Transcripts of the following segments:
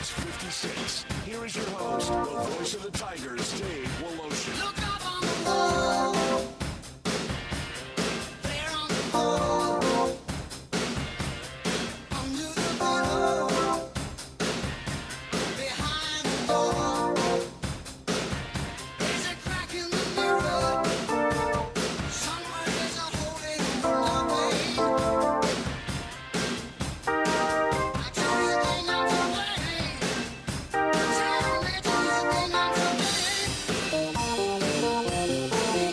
6:56. Here is your host, the voice of the Tigers, Dave Wolo. Look up on the wall. There on the wall. Under the pillow. Behind the door. There's a crack in the mirror. Somewhere there's a hole in the way. I tell you they not to blame. Tell me, do you think I'm to blame?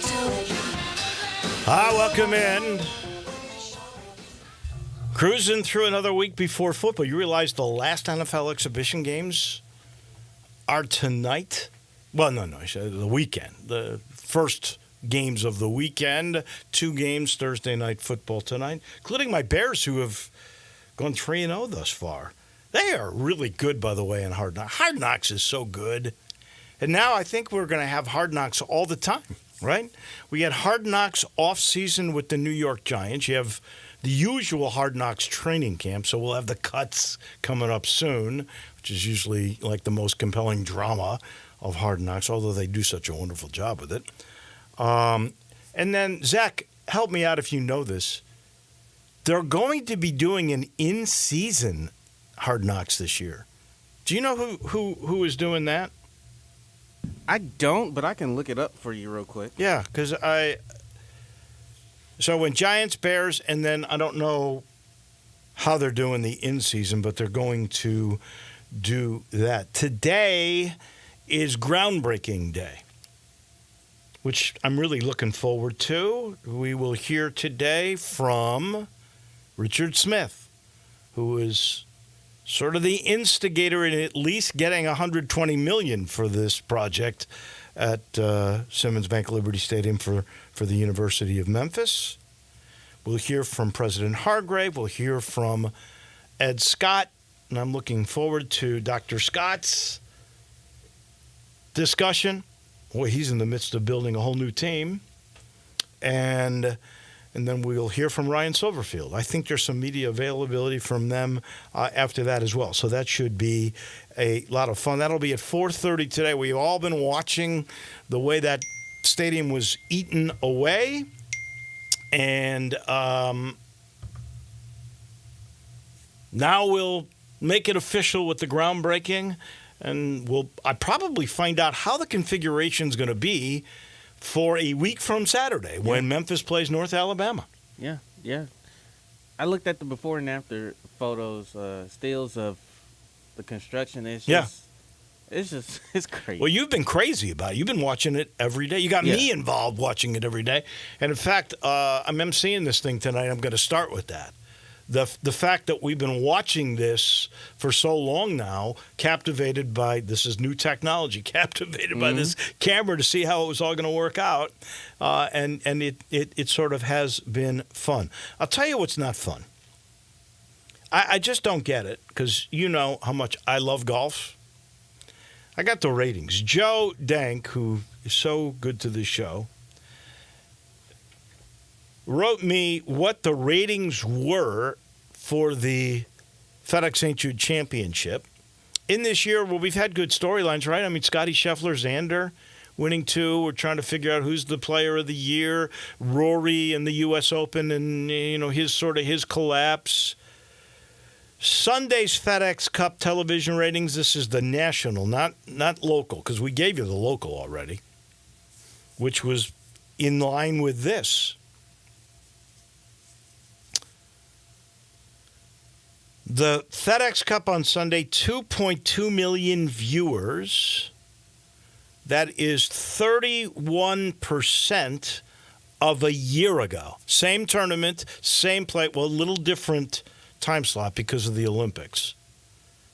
Tell me you're never there. Welcome in. Cruising through another week before football. You realize the last NFL exhibition games are tonight? Well, no, the weekend. The first games of the weekend. 2 games Thursday night football tonight, including my Bears, who have gone 3-0 thus far. They are really good, by the way, in Hard Knocks. Hard Knocks is so good. And now I think we're going to have Hard Knocks all the time, right? We had Hard Knocks off-season with the New York Giants. You have the usual Hard Knocks training camp, so we'll have the cuts coming up soon, which is usually like the most compelling drama of Hard Knocks, although they do such a wonderful job with it. And then, Zach, help me out if you know this. They're going to be doing an in-season Hard Knocks this year. Do you know who is doing that? I don't, but I can look it up for you real quick. Yeah, because So when Giants, Bears, and then I don't know how they're doing the in-season, but they're going to do that. Today is groundbreaking day, which I'm really looking forward to. We will hear today from Richard Smith, who is sort of the instigator in at least getting $120 million for this project at Simmons Bank Liberty Stadium for the University of Memphis. We'll hear from President Hargrave. We'll hear from Ed Scott. And I'm looking forward to Dr. Scott's discussion. Boy, he's in the midst of building a whole new team. And then we'll hear from Ryan Silverfield. I think there's some media availability from them after that as well. So that should be a lot of fun. That'll be at 4:30 today. We've all been watching the way that stadium was eaten away. And now we'll make it official with the groundbreaking. And I probably find out how the configuration is going to be for a week from Saturday when Memphis plays North Alabama. Yeah. I looked at the before and after photos, stills of the construction. It's crazy. Well, you've been crazy about it. You've been watching it every day. You got me involved watching it every day. And in fact, I'm emceeing this thing tonight. I'm going to start with that. The fact that we've been watching this for so long now, captivated by, this is new technology, captivated by this camera to see how it was all going to work out. And it sort of has been fun. I'll tell you what's not fun. I just don't get it, because you know how much I love golf. I got the ratings. Joe Dank, who is so good to this show, wrote me what the ratings were for the FedEx St. Jude Championship. In this year, well, we've had good storylines, right? I mean, Scotty Scheffler, Xander winning 2. We're trying to figure out who's the player of the year. Rory in the U.S. Open and, his collapse. Sunday's FedEx Cup television ratings, this is the national, not local, because we gave you the local already, which was in line with this. The FedEx Cup on Sunday, 2.2 million viewers. That is 31% of a year ago. Same tournament, same play, well, a little different time slot because of the Olympics.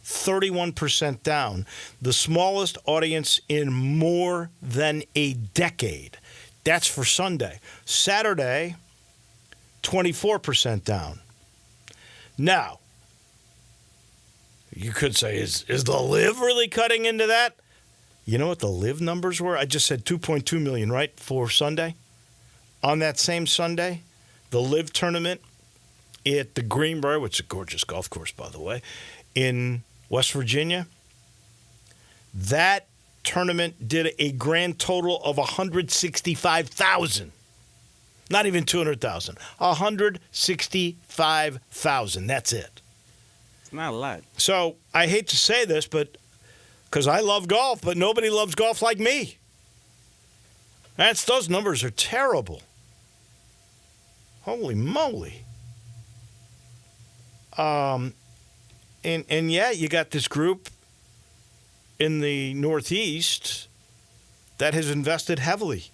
31% down. The smallest audience in more than a decade. That's for Sunday. Saturday, 24% down. Now, you could say, is the Live really cutting into that? You know what the Live numbers were? I just said 2.2 million, right, for Sunday? On that same Sunday, the Live tournament at the Greenbrier, which is a gorgeous golf course, by the way, in West Virginia, That tournament did a grand total of 165,000. Not even 200,000. 165,000. That's it. It's not a lot. So I hate to say this, but because I love golf, but nobody loves golf like me. Those numbers are terrible. Holy moly. And yeah, you got this group in the Northeast that has invested heavily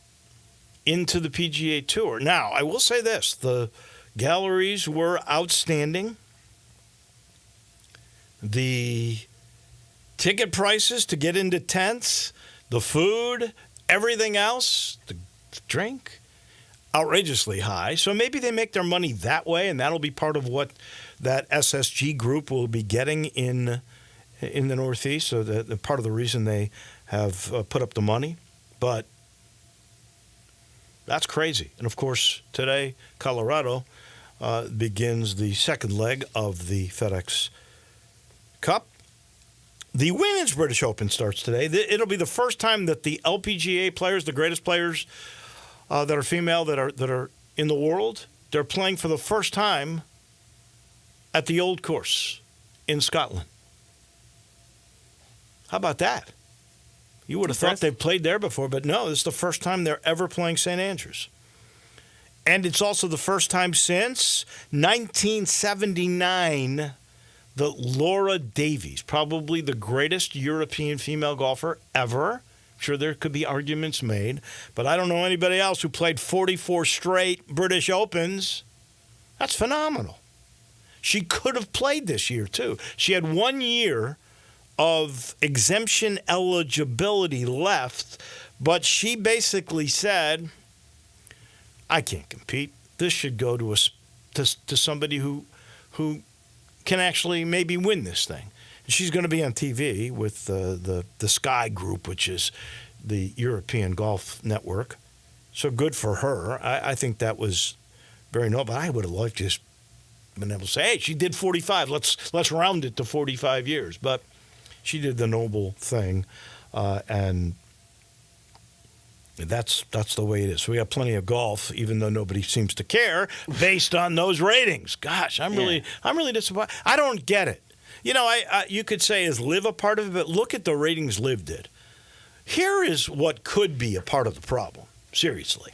into the PGA Tour. Now, I will say this. The galleries were outstanding. The ticket prices to get into tents, the food, everything else, the drink, outrageously high. So maybe they make their money that way, and that'll be part of what that SSG group will be getting in the Northeast. So the part of the reason they have put up the money. But that's crazy. And, of course, today, Colorado begins the second leg of the FedEx Cup. The Women's British Open starts today. It'll be the first time that the LPGA players, the greatest players that are female that are in the world, they're playing for the first time at the Old Course in Scotland. How about that? You would have thought they've played there before, but no, this is the first time they're ever playing St. Andrews. And it's also the first time since 1979 that Laura Davies, probably the greatest European female golfer ever. I'm sure there could be arguments made, but I don't know anybody else who played 44 straight British Opens. That's phenomenal. She could have played this year, too. She had 1 year of exemption eligibility left, but she basically said, I can't compete. This should go to somebody who can actually maybe win this thing. And she's going to be on TV with the Sky Group, which is the European Golf Network. So good for her. I think that was very noble. I would have liked to just been able to say, hey, she did 45. Let's round it to 45 years. But she did the noble thing, and that's the way it is. So we got plenty of golf, even though nobody seems to care, based on those ratings. Gosh, I'm really disappointed. I don't get it. You know, you could say is Liv a part of it, but look at the ratings Liv did. Here is what could be a part of the problem, seriously,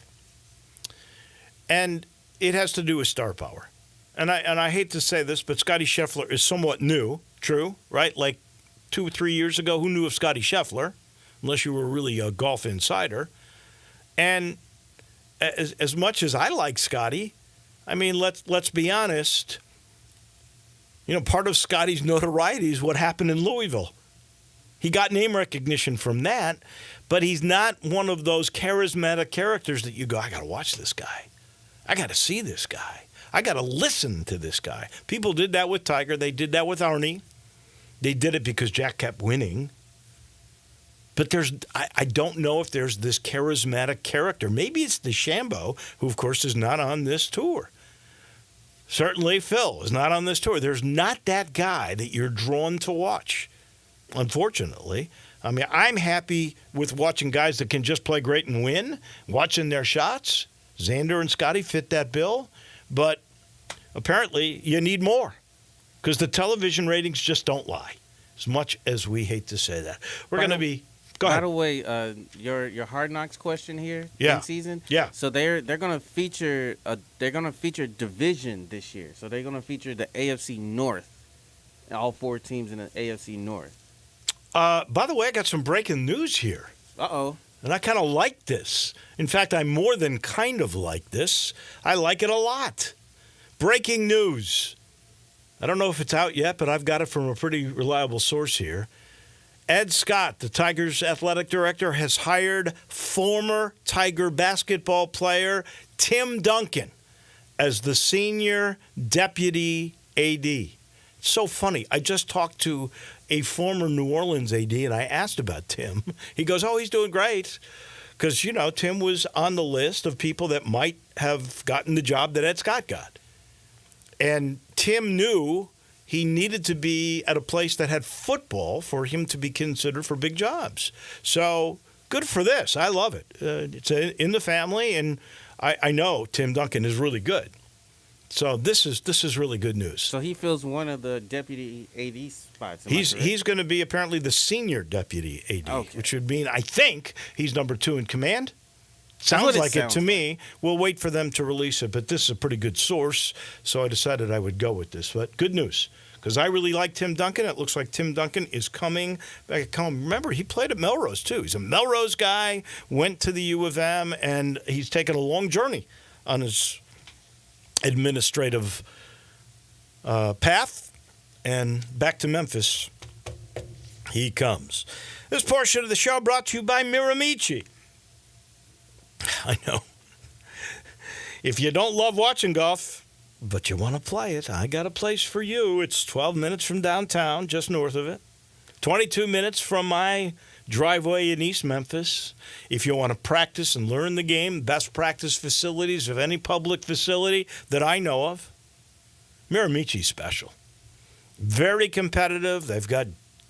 and it has to do with star power. And I hate to say this, but Scottie Scheffler is somewhat new. True, right? Like 2 or 3 years ago, who knew of Scottie Scheffler, unless you were really a golf insider? And as much as I like Scottie, I mean, let's be honest. You know, part of Scottie's notoriety is what happened in Louisville. He got name recognition from that, but he's not one of those charismatic characters that you go, I got to watch this guy. I got to see this guy. I got to listen to this guy. People did that with Tiger. They did that with Arnie. They did it because Jack kept winning. But I don't know if there's this charismatic character. Maybe it's DeChambeau, who, of course, is not on this tour. Certainly Phil is not on this tour. There's not that guy that you're drawn to watch, unfortunately. I mean, I'm happy with watching guys that can just play great and win, watching their shots. Xander and Scottie fit that bill. But apparently you need more because the television ratings just don't lie, as much as we hate to say that. We're going to be – go ahead. By the way, your Hard Knocks question here in season. Yeah. So they're going to feature division this year. So they're going to feature the AFC North, all 4 teams in the AFC North. By the way, I got some breaking news here. Uh-oh. And I kind of like this. In fact, I more than kind of like this. I like it a lot. Breaking news. I don't know if it's out yet, but I've got it from a pretty reliable source here. Ed Scott, the Tigers athletic director, has hired former Tiger basketball player Tim Duncan as the senior deputy AD. It's so funny. I just talked to a former New Orleans AD, and I asked about Tim. He goes, oh, he's doing great. Because, you know, Tim was on the list of people that might have gotten the job that Ed Scott got. And Tim knew he needed to be at a place that had football for him to be considered for big jobs. So good for this. I love it. It's in the family, and I know Tim Duncan is really good. So this is really good news. So he fills one of the deputy AD spots. He's going to be apparently the senior deputy AD, which would mean I think he's number 2 in command. Sounds like it to me. We'll wait for them to release it, but this is a pretty good source, so I decided I would go with this. But good news, because I really like Tim Duncan. It looks like Tim Duncan is coming back home. Remember, he played at Melrose, too. He's a Melrose guy, went to the U of M, and he's taken a long journey on his administrative path, and back to Memphis he comes. This portion of the show brought to you by Miramichi. I know. If you don't love watching golf, but you want to play it, I got a place for you. It's 12 minutes from downtown, just north of it. 22 minutes from my driveway in East Memphis. If you want to practice and learn the game, best practice facilities of any public facility that I know of, Miramichi's special. Very competitive. They've got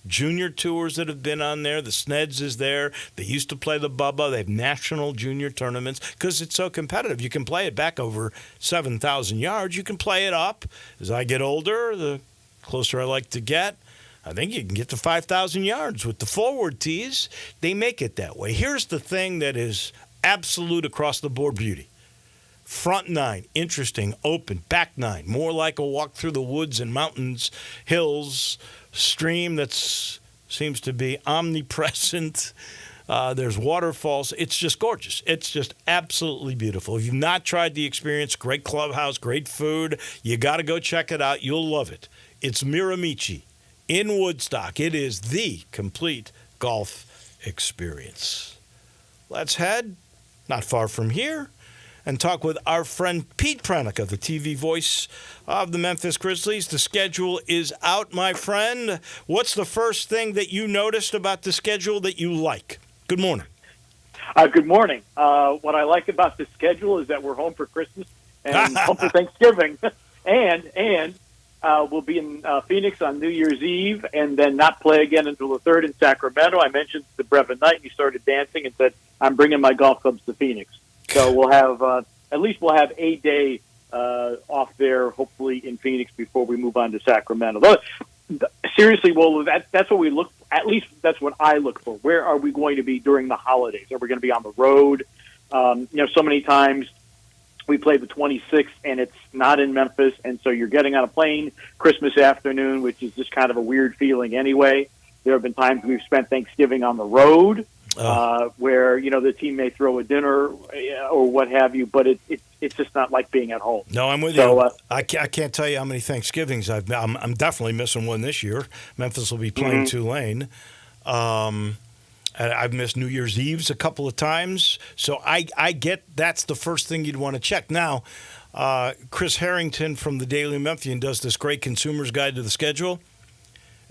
junior tours that have been on there. The Sneds is there. They used to play the Bubba. They have national junior tournaments because it's so competitive. You can play it back over 7,000 yards. You can play it up. As I get older, the closer I like to get, I think you can get to 5,000 yards with the forward tees. They make it that way. Here's the thing that is absolute across the board beauty. Front 9, interesting, open. Back 9, more like a walk through the woods and mountains, hills, stream that seems to be omnipresent. There's waterfalls. It's just gorgeous. It's just absolutely beautiful. If you've not tried the experience, great clubhouse, great food, you got to go check it out. You'll love it. It's Miramichi in Woodstock. It is the complete golf experience. Let's head not far from here and talk with our friend Pete Pranica, the TV voice of the Memphis Grizzlies. The schedule is out, my friend. What's the first thing that you noticed about the schedule that you like? Good morning. Good morning. What I like about the schedule is that we're home for Christmas and home for Thanksgiving, and we'll be in Phoenix on New Year's Eve, and then not play again until the 3rd in Sacramento. I mentioned to Brevin Knight, and he started dancing and said, "I'm bringing my golf clubs to Phoenix." So we'll have at least we'll have a day off there, hopefully in Phoenix before we move on to Sacramento. But, seriously, well, that's what we look. At least that's what I look for. Where are we going to be during the holidays? Are we going to be on the road? So many times we play the 26th and it's not in Memphis, and so you're getting on a plane Christmas afternoon, which is just kind of a weird feeling anyway. There have been times we've spent Thanksgiving on the road. Where the team may throw a dinner or what have you, but it's just not like being at home. No, I'm with you. I can't tell you how many Thanksgivings I'm definitely missing one this year. Memphis will be playing Tulane. And I've missed New Year's Eves a couple of times, so I get that's the first thing you'd want to check. Now, Chris Harrington from the Daily Memphian does this great consumer's guide to the schedule.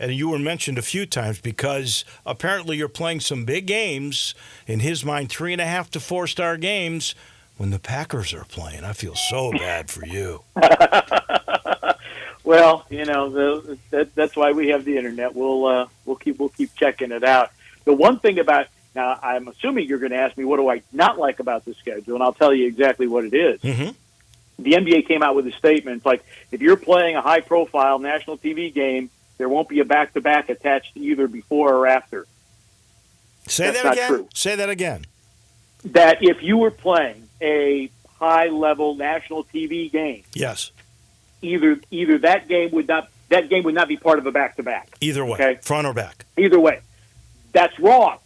And you were mentioned a few times because apparently you're playing some big games, in his mind, 3.5 to 4-star games when the Packers are playing. I feel so bad for you. Well, that's why we have the internet. We'll keep checking it out. The one thing about now, I'm assuming you're going to ask me what do I not like about the schedule, and I'll tell you exactly what it is. Mm-hmm. The NBA came out with a statement. It's like if you're playing a high-profile national TV game, there won't be a back-to-back attached either before or after. Say that again? True. Say that again. That if you were playing a high-level national TV game, yes, either that game would not be part of a back-to-back. Either way, okay? Front or back. Either way. That's wrong.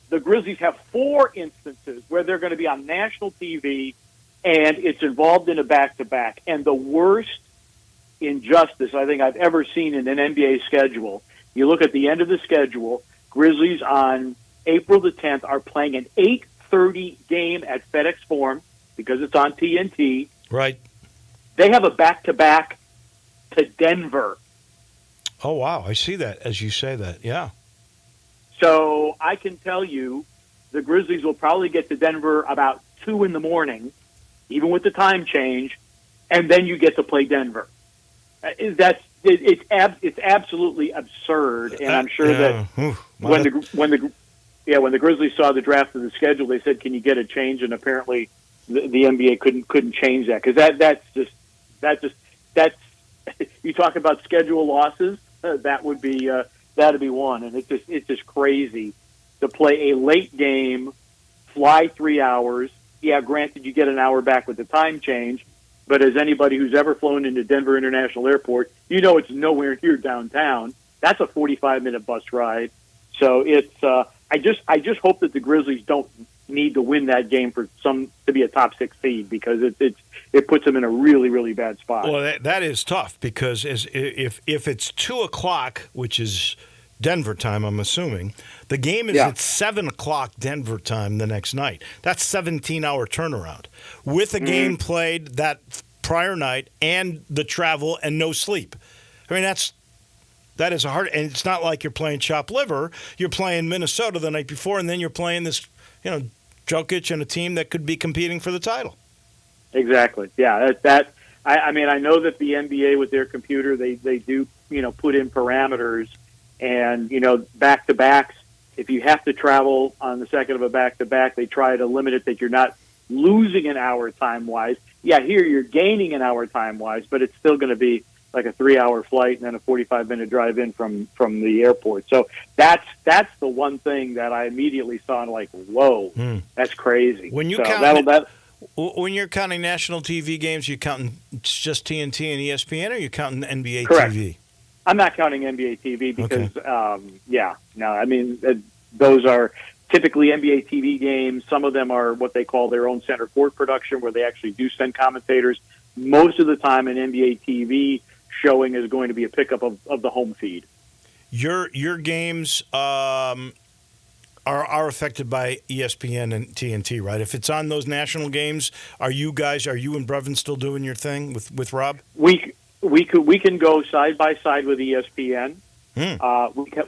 The Grizzlies have 4 instances where they're going to be on national TV, and it's involved in a back-to-back. And the worst injustice I think I've ever seen in an NBA schedule. You look at the end of the schedule, Grizzlies on April the 10th are playing an 8:30 game at FedEx Forum because it's on TNT. Right. They have a back-to-back to Denver. Oh, wow. I see that as you say that. Yeah. So I can tell you the Grizzlies will probably get to Denver about 2 in the morning, even with the time change, and then you get to play Denver. That's it's absolutely absurd, and I'm sure that when the Grizzlies saw the draft of the schedule, they said, "Can you get a change?" And apparently, the NBA couldn't change that, because that's you talk about schedule losses, that'd be one, and it's just crazy to play a late game, fly 3 hours. Yeah, granted, you get an hour back with the time change, but as anybody who's ever flown into Denver International Airport, you know it's nowhere near downtown. That's a 45-minute bus ride. So it's I just hope that the Grizzlies don't need to win that game to be a top 6 seed, because it puts them in a really, really bad spot. Well, that is tough, because if it's 2:00, which is Denver time, I'm assuming, the game is at 7:00 Denver time the next night. That's 17-hour turnaround with a game played that prior night and the travel and no sleep. I mean, that is a hard, and it's not like you're playing chopped liver. You're playing Minnesota the night before, and then you're playing this, Jokic and a team that could be competing for the title. Exactly. Yeah. I mean, I know that the NBA with their computer, they do, put in parameters, and, back-to-backs, if you have to travel on the second of a back-to-back, they try to limit it that you're not losing an hour time-wise. Yeah, here you're gaining an hour time-wise, but it's still going to be like a 3-hour flight and then a 45-minute drive in from the airport. So that's the one thing that I immediately saw and like, whoa, that's crazy. When you when you're counting national TV games, you counting just TNT and ESPN, or you counting NBA Correct. TV? I'm not counting NBA TV because, those are typically NBA TV games. Some of them are what they call their own center court production, where they actually do send commentators. Most of the time, an NBA TV showing is going to be a pickup of the home feed. Your games are affected by ESPN and TNT, right? If it's on those national games, are you and Brevin still doing your thing with Rob? We can go side by side with ESPN.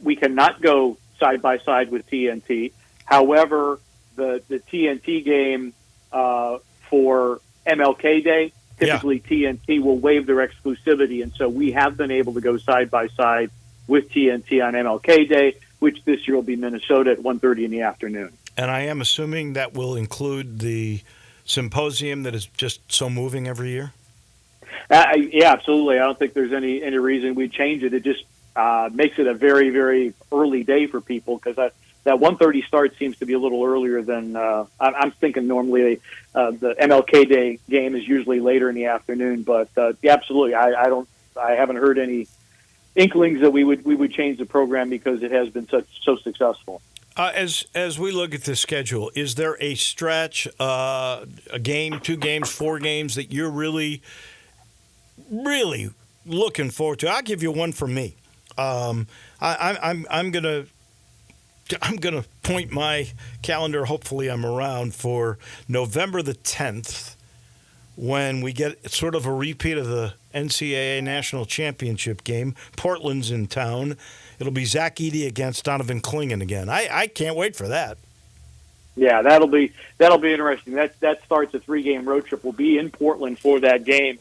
We cannot go side by side with TNT. However, the TNT game for MLK Day, typically TNT will waive their exclusivity, and so we have been able to go side by side with TNT on MLK Day, which this year will be Minnesota at 1:30 in the afternoon. And I am assuming that will include the symposium that is just so moving every year? Yeah, absolutely. I don't think there's any reason we'd change it. It just makes it a very, very early day for people, because that 1:30 start seems to be a little earlier than I'm thinking. Normally, the MLK Day game is usually later in the afternoon. But absolutely, I haven't heard any inklings that we would change the program, because it has been so successful. As we look at the schedule, is there a stretch, a game, 2 games, 4 games that you're really looking forward to? I'll give you one for me. I'm gonna point my calendar. Hopefully, I'm around for November the 10th, when we get sort of a repeat of the NCAA National Championship game. Portland's in town. It'll be Zach Edey against Donovan Clingan again. I can't wait for that. Yeah, that'll be interesting. That starts a 3-game road trip. We'll be in Portland for that game,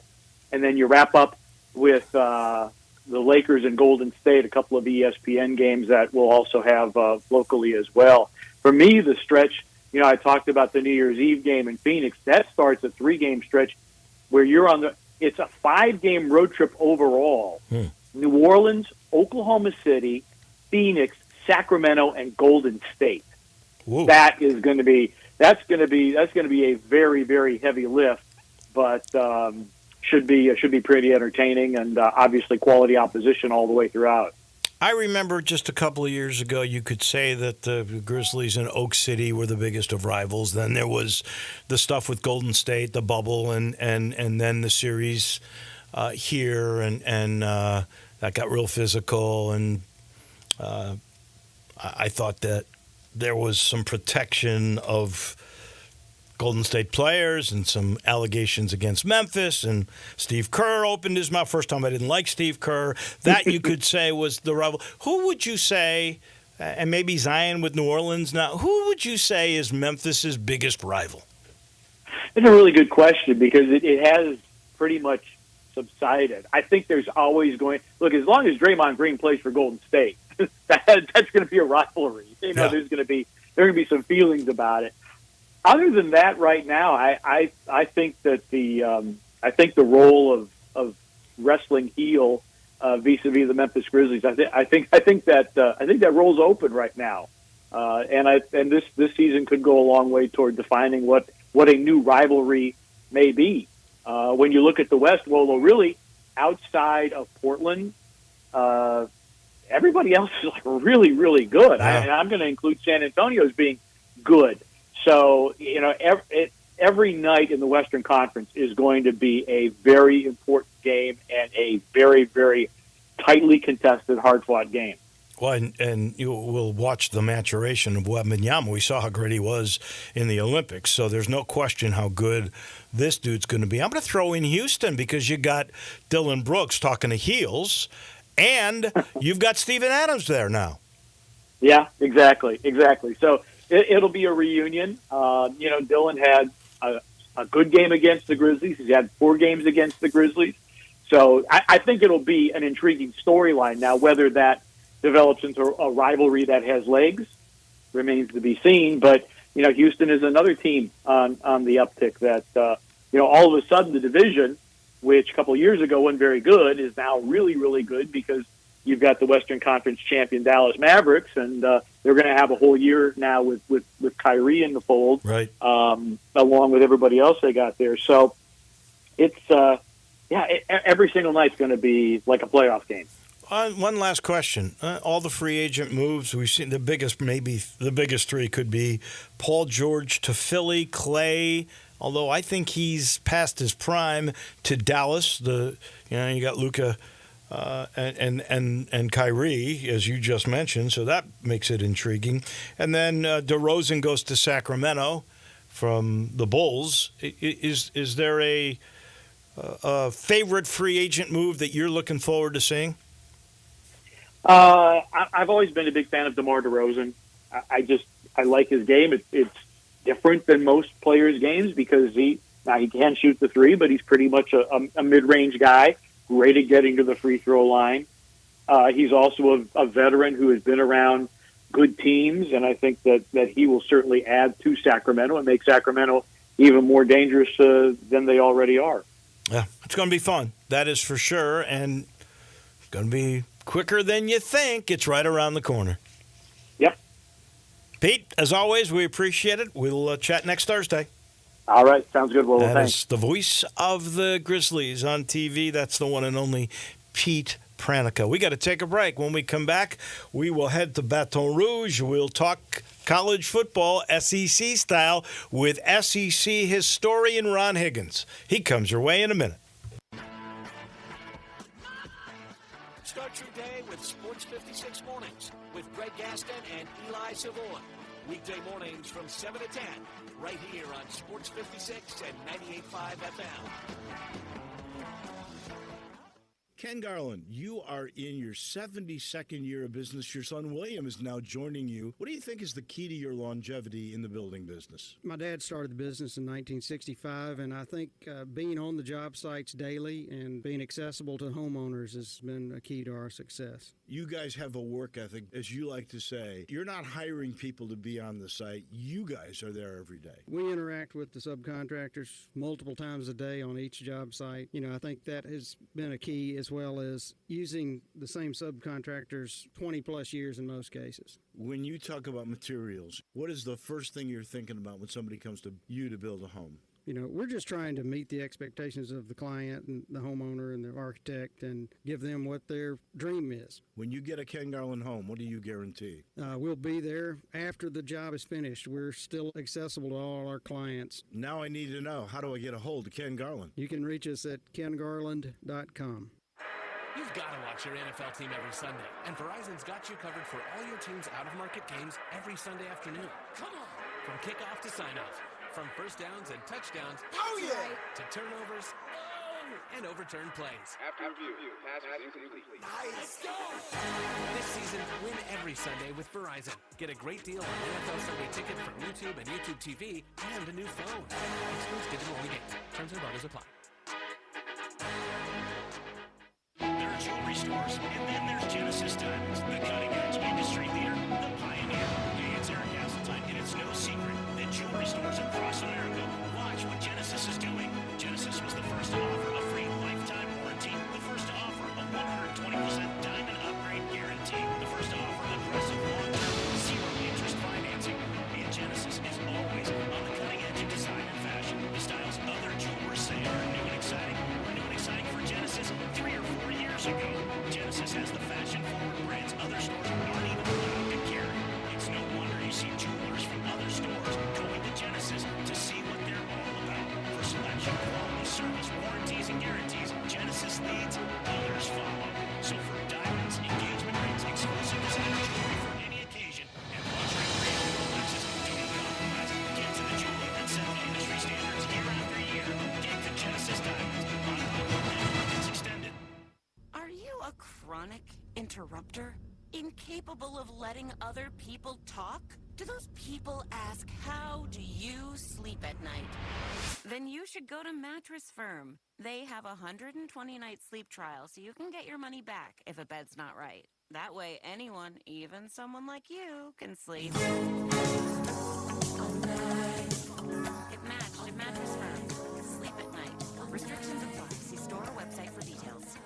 and then you wrap up with the Lakers and Golden State, a couple of ESPN games that we'll also have locally as well. For me, the stretch, I talked about the New Year's Eve game in Phoenix. That starts a 3-game stretch where it's a 5-game road trip overall. New Orleans, Oklahoma City, Phoenix, Sacramento, and Golden State. Whoa. That's going to be a very, very heavy lift, but should be pretty entertaining, and obviously quality opposition all the way throughout. I remember just a couple of years ago, you could say that the Grizzlies and Oak City were the biggest of rivals. Then there was the stuff with Golden State, the bubble, and then the series here, and that got real physical. And I thought that there was some protection of Golden State players and some allegations against Memphis, and Steve Kerr opened his mouth. First time I didn't like Steve Kerr. That you could say was the rival. Who would you say, and maybe Zion with New Orleans now, who would you say is Memphis's biggest rival? It's a really good question, because it has pretty much subsided. I think there's always going – look, as long as Draymond Green plays for Golden State, that's going to be a rivalry. You know, there are going to be some feelings about it. Other than that, right now, I think that the role of wrestling heel vis-a-vis the Memphis Grizzlies, I think that role's open right now, and this season could go a long way toward defining what a new rivalry may be. When you look at the West, Wolo, really outside of Portland, everybody else is like really, really good. I'm going to include San Antonio as being good. So, you know, every night in the Western Conference is going to be a very important game and a very, very tightly contested, hard-fought game. Well, and you will watch the maturation of Wembanyama. We saw how great he was in the Olympics, so there's no question how good this dude's going to be. I'm going to throw in Houston because you got Dylan Brooks talking to heels, and you've got Steven Adams there now. Yeah, exactly. So it'll be a reunion. You know, Dylan had a good game against the Grizzlies. He's had 4 games against the Grizzlies. So I think it'll be an intriguing storyline. Now, whether that develops into a rivalry that has legs remains to be seen. But, you know, Houston is another team on the uptick that, you know, all of a sudden the division, which a couple of years ago wasn't very good, is now really, really good because you've got the Western Conference champion Dallas Mavericks, and they're going to have a whole year now with Kyrie in the fold, right? Along with everybody else they got there. So it's, every single night's going to be like a playoff game. One last question. All the free agent moves, we've seen maybe the biggest 3 could be Paul George to Philly, Clay, although I think he's past his prime, to Dallas. You got Luka and Kyrie, as you just mentioned, so that makes it intriguing. And then DeRozan goes to Sacramento from the Bulls. Is there a favorite free agent move that you're looking forward to seeing? I've always been a big fan of DeMar DeRozan. I like his game. It's different than most players' games because he can shoot the 3, but he's pretty much a mid-range guy, great at getting to the free throw line. He's also a veteran who has been around good teams, and I think that he will certainly add to Sacramento and make Sacramento even more dangerous than they already are. Yeah, it's going to be fun. That is for sure, and it's going to be quicker than you think. It's right around the corner. Yep. Pete, as always, we appreciate it. We'll chat next Thursday. All right. Sounds good. Well, that thanks. is the voice of the Grizzlies on TV. That's the one and only Pete Pranica. We got to take a break. When we come back, we will head to Baton Rouge. We'll talk college football, SEC style, with SEC historian Ron Higgins. He comes your way in a minute. Start your day with Sports 56 Mornings with Greg Gaston and Eli Savoy. Weekday mornings from 7 to 10, right here on Sports 56 and 98.5 FM. Ken Garland, you are in your 72nd year of business. Your son William is now joining you. What do you think is the key to your longevity in the building business? My dad started the business in 1965, and I think being on the job sites daily and being accessible to homeowners has been a key to our success. You guys have a work ethic, as you like to say. You're not hiring people to be on the site. You guys are there every day. We interact with the subcontractors multiple times a day on each job site. You know, I think that has been a key, as well as using the same subcontractors 20-plus years in most cases. When you talk about materials, what is the first thing you're thinking about when somebody comes to you to build a home? You know, we're just trying to meet the expectations of the client and the homeowner and the architect and give them what their dream is. When you get a Ken Garland home, what do you guarantee? We'll be there after the job is finished. We're still accessible to all our clients. Now I need to know, how do I get a hold of Ken Garland? You can reach us at kengarland.com. You've got to watch your NFL team every Sunday, and Verizon's got you covered for all your team's out-of-market games every Sunday afternoon. Come on! From kickoff to sign-off, from first downs and touchdowns, to turnovers, and overturned plays. After review, pass is incomplete. Nice! Let's go! This season, win every Sunday with Verizon. Get a great deal on NFL Sunday ticket from YouTube and YouTube TV, and a new phone. Excludes digital only games. Terms and quotas apply. stores. And then there's Genesis Diamonds, the cutting-edge industry leader, the pioneer. Hey, it's Eric Hasseltine, and it's no secret that jewelry stores across America watch what Genesis is doing. Genesis was the first to offer a free lifetime warranty, the first to offer a 120% diamond upgrade guarantee, the first to offer aggressive long-term zero-interest financing. And Genesis is always on the cutting edge of design and fashion. The styles other jewelers say are new and exciting were new and exciting for Genesis 3 or 4 years ago. Genesis has the fashion-forward brands other stores aren't even allowed to carry. It's no wonder you see jewelers from other stores going to Genesis to see what they're all about. For selection, quality, service, warranties, and guarantees, Genesis leads, others follow. So for diamonds, engagement rings, exclusive designer jewelry for any occasion, and luxury brand Alexis, don't compromise. Get to the jeweler that set the industry standards year after year. Get to Genesis Diamonds on Markets Extended. Are you a chronic interrupter? Incapable of letting other people talk? Do those people ask, how do you sleep at night? Then you should go to Mattress Firm. They have a 120-night sleep trial, so you can get your money back if a bed's not right. That way, anyone, even someone like you, can sleep. Get matched at Mattress Firm. Sleep at night. Restrictions apply. See store or website for details.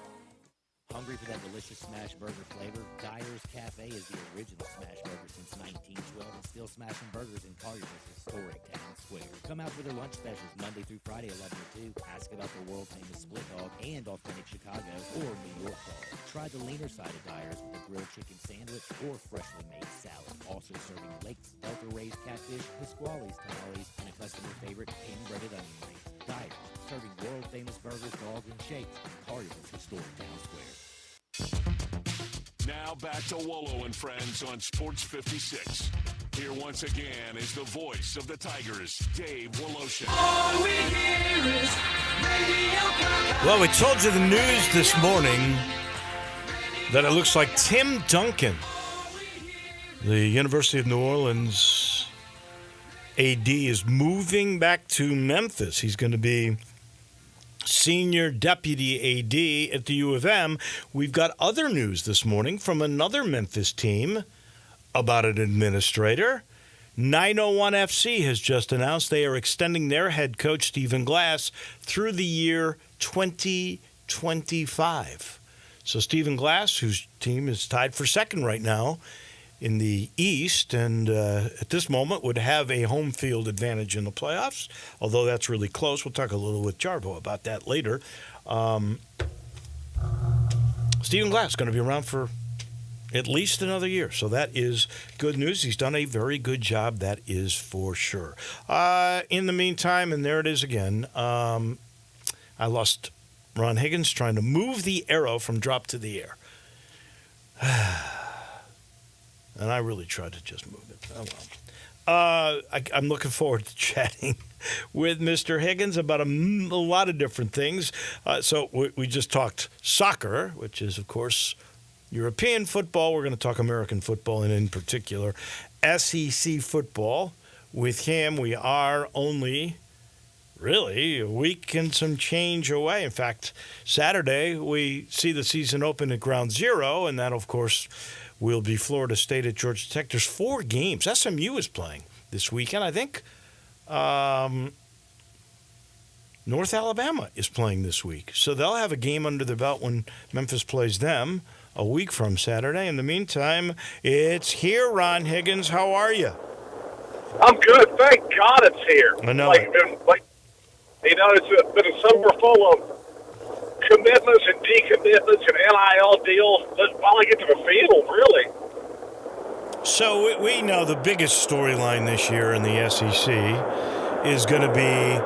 Hungry for that delicious smash burger flavor? Dyer's Cafe is the original smash burger since 1912 and still smashing burgers in Collier's historic town square. Come out for their lunch specials Monday through Friday 11 to 2. Ask about their world-famous split dog and authentic Chicago or New York dog. Try the leaner side of Dyer's with a grilled chicken sandwich or freshly made salad. Also serving Lakes, Delta-raised catfish, Pasquale's tamales, and a customer favorite hand-breaded onion rings. Dyer's, serving world-famous burgers, dogs, and shakes in Collier's historic town square. Now back to Wolo and Friends on Sports 56. Here once again is the voice of the Tigers, Dave Woloshin. All we hear is Radio Well, we told you the news this morning that it looks like Tim Duncan, the University of New Orleans AD, is moving back to Memphis. He's going to be senior deputy AD at the U of M. We've got other news this morning from another Memphis team about an administrator. 901 FC has just announced they are extending their head coach, Stephen Glass, through the year 2025. So Stephen Glass, whose team is tied for second right now in the East, and at this moment would have a home field advantage in the playoffs, although that's really close. We'll talk a little with Jarbo about that later. Stephen Glass is going to be around for at least another year, so that is good news. He's done a very good job, that is for sure. In the meantime, and there it is again, I lost Ron Higgins trying to move the arrow from drop to the air. And I really tried to just move it. Oh, well. I'm looking forward to chatting with Mr. Higgins about a lot of different things. So we just talked soccer, which is, of course, European football. We're going to talk American football, and in particular, SEC football. With him, we are only really a week and some change away. In fact, Saturday, we see the season open at Ground Zero, and that, of course, will be Florida State at Georgia Tech. There's 4 games. SMU is playing this weekend, I think. North Alabama is playing this week. So they'll have a game under their belt when Memphis plays them a week from Saturday. In the meantime, it's here, Ron Higgins. How are you? I'm good. Thank God it's here. I know. It's been a summer full of commitments and decommitments and NIL deals. Let's finally get to the field, really. So we know the biggest storyline this year in the SEC is going to be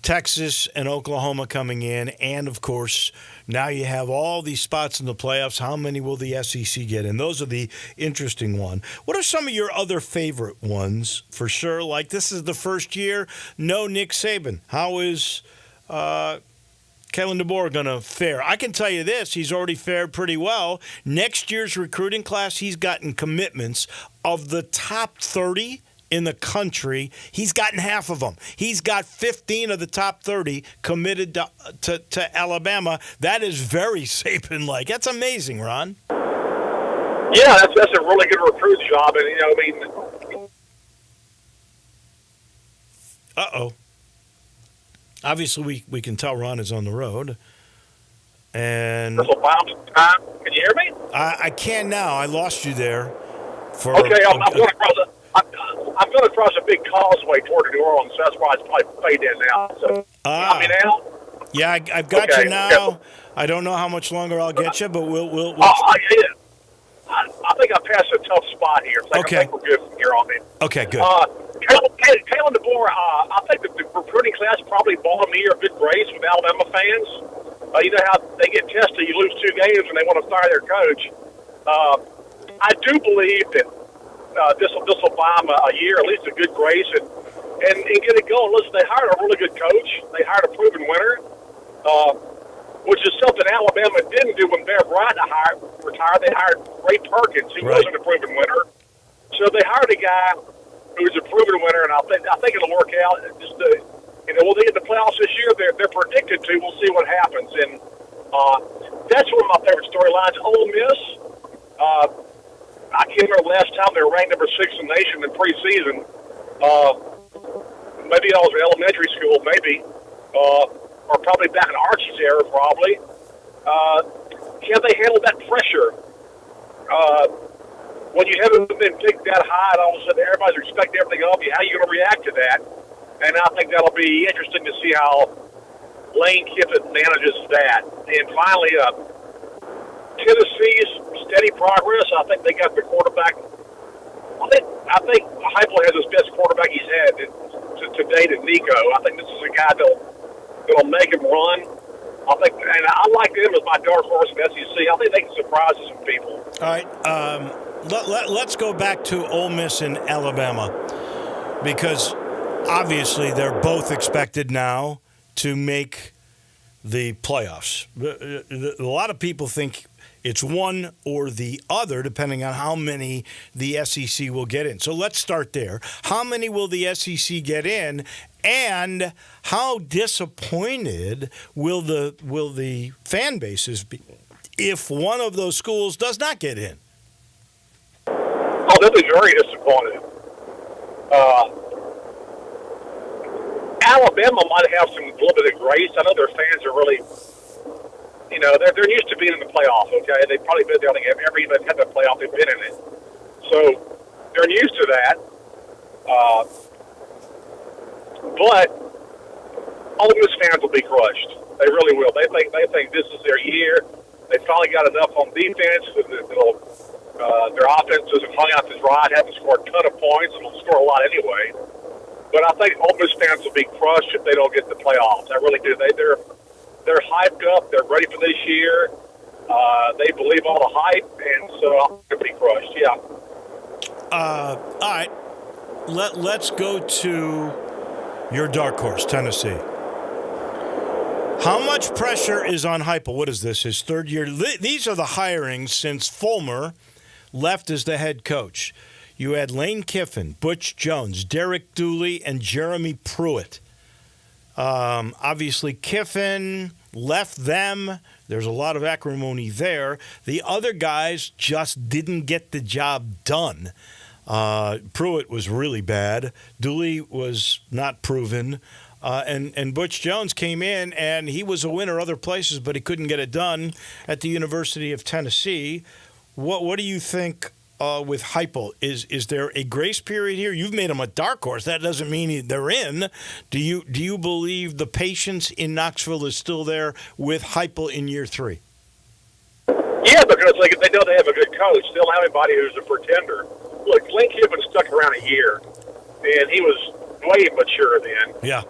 Texas and Oklahoma coming in, and, of course, now you have all these spots in the playoffs. How many will the SEC get in? Those are the interesting ones. What are some of your other favorite ones, for sure? Like, this is the first year, no Nick Saban. How is Kalen DeBoer going to fare? I can tell you this, he's already fared pretty well. Next year's recruiting class, he's gotten commitments of the top 30 in the country. He's gotten half of them. He's got 15 of the top 30 committed to Alabama. That is very Saban-like. That's amazing, Ron. Yeah, that's a really good recruit job. And, I mean... Uh-oh. Obviously, we can tell Ron is on the road. And this will bounce time. Can you hear me? I can now. I lost you there. Okay, I'm going to cross a big causeway toward New Orleans. So that's why it's probably fade in now. So, got me now? Yeah, I've got you now. Okay. I don't know how much longer I'll get you, but we'll yeah. I think I passed a tough spot here. So okay. I think we're good from here on in. Okay, good. Kalen DeBoer, I think the recruiting class probably bought me a good grace with Alabama fans. You know how they get tested. You lose 2 games and they want to fire their coach. I do believe that this will buy them a year, at least a good grace, and get it going. Listen, they hired a really good coach. They hired a proven winner, which is something Alabama didn't do when Bear Bryant retired. They hired Ray Perkins, who wasn't a proven winner. So they hired a guy who's a proven winner, and I think it'll work out. Just will they get the playoffs this year? They're predicted to. We'll see what happens, and that's one of my favorite storylines. Ole Miss. I can't remember the last time they were ranked number 6 in the nation in preseason. Maybe I was in elementary school, maybe, or probably back in Archie's era, probably. Can they handle that pressure? When you haven't been picked that high, and all of a sudden everybody's expecting everything of you, how are you going to react to that? And I think that'll be interesting to see how Lane Kiffin manages that. And finally, Tennessee's steady progress. I think they got the quarterback. I think Heupel has his best quarterback he's had to date in Nico. I think this is a guy that'll make him run. I think, and I like them as my dark horse in SEC. I think they can surprise some people. All right, let's go back to Ole Miss and Alabama, because obviously they're both expected now to make the playoffs. A lot of people think it's one or the other, depending on how many the SEC will get in. So let's start there. How many will the SEC get in, and how disappointed will the fan bases be if one of those schools does not get in? Oh, they'll be very disappointed. Alabama might have some little bit of grace. I know their fans are really, they're used to being in the playoff. Okay, they've probably been there. I think every year they've had the playoff, they've been in it, so they're used to that. But Ole Miss fans will be crushed. They really will. They think this is their year. They finally got enough on defense. Their offense isn't hung out to dry. Haven't scored a ton of points, and will score a lot anyway. But I think Ole Miss fans will be crushed if they don't get the playoffs. I really do. They're hyped up. They're ready for this year. They believe all the hype, and so they'll be crushed. Yeah. All right. Let's go to your dark horse, Tennessee. How much pressure is on Heupel? What is this, his third year? These are the hirings since Fulmer left as the head coach. You had Lane Kiffin, Butch Jones, Derek Dooley, and Jeremy Pruitt. Obviously, Kiffin left them. There's a lot of acrimony there. The other guys just didn't get the job done. Pruitt was really bad. Dooley was not proven. And Butch Jones came in, and he was a winner other places, but he couldn't get it done at the University of Tennessee. What do you think with Heupel? Is there a grace period here? You've made him a dark horse. That doesn't mean they're in. Do you believe the patience in Knoxville is still there with Heupel in year 3? Yeah, because they know they have a good coach. They don't have anybody who's a pretender. Look, Lane Kiffin stuck around a year, and he was way mature then. Yeah.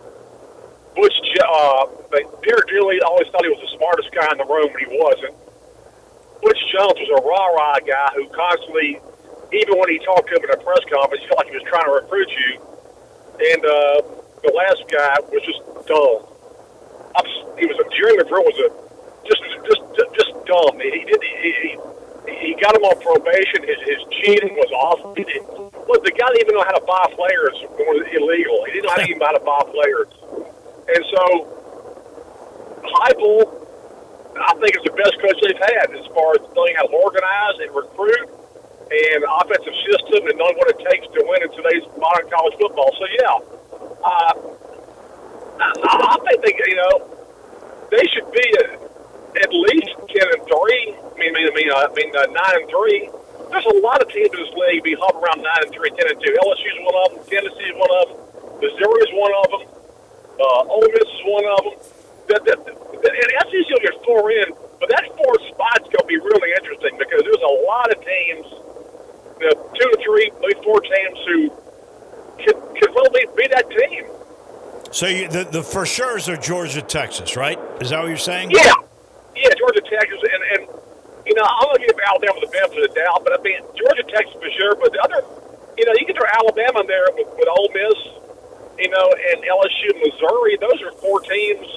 Derek Dooley always thought he was the smartest guy in the room, but he wasn't. Butch Jones was a rah-rah guy who constantly, even when he talked to him in a press conference, he felt like he was trying to recruit you. And the last guy was just dull. Jeremy McGrill was just dumb. he got him on probation. His cheating was awful. Look, the guy didn't even know how to buy players. It was illegal. He didn't know how to even how to buy players. And so, Heupel, I think, is the best coach they've had as far as knowing how to organize and recruit and offensive system and knowing what it takes to win in today's modern college football. So, yeah, I think they should be at least 10-3. I mean 9-3. There's a lot of teams in this league be hovering around 9-3, 10-2. LSU's one of them. Tennessee's one of them. Missouri's one of them. Ole Miss is one of them. And SEC will get 4 in, but that 4th spot's going to be really interesting because there's a lot of teams, 2 to 3, maybe 4 teams who could really be that team. So the for sure's are Georgia, Texas, right? Is that what you're saying? Yeah, Georgia, Texas, and I'm going to give Alabama the benefit of the doubt, but I mean Georgia, Texas for sure. But the other, you can throw Alabama in there with Ole Miss, and LSU, Missouri. Those are 4 teams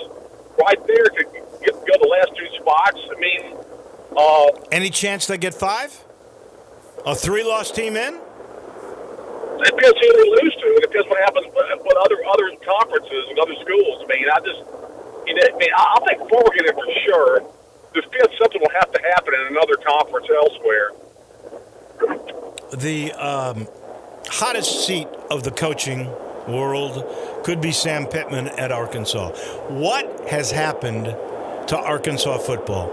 right there to go the last 2 spots. I mean, any chance they get 5? A 3-loss team in? It depends who they lose to. It depends what happens with other conferences and other schools. I mean, I think 4 will get in for sure. The 5th, something will have to happen in another conference elsewhere. The hottest seat of the coaching world could be Sam Pittman at Arkansas. What has happened to Arkansas football?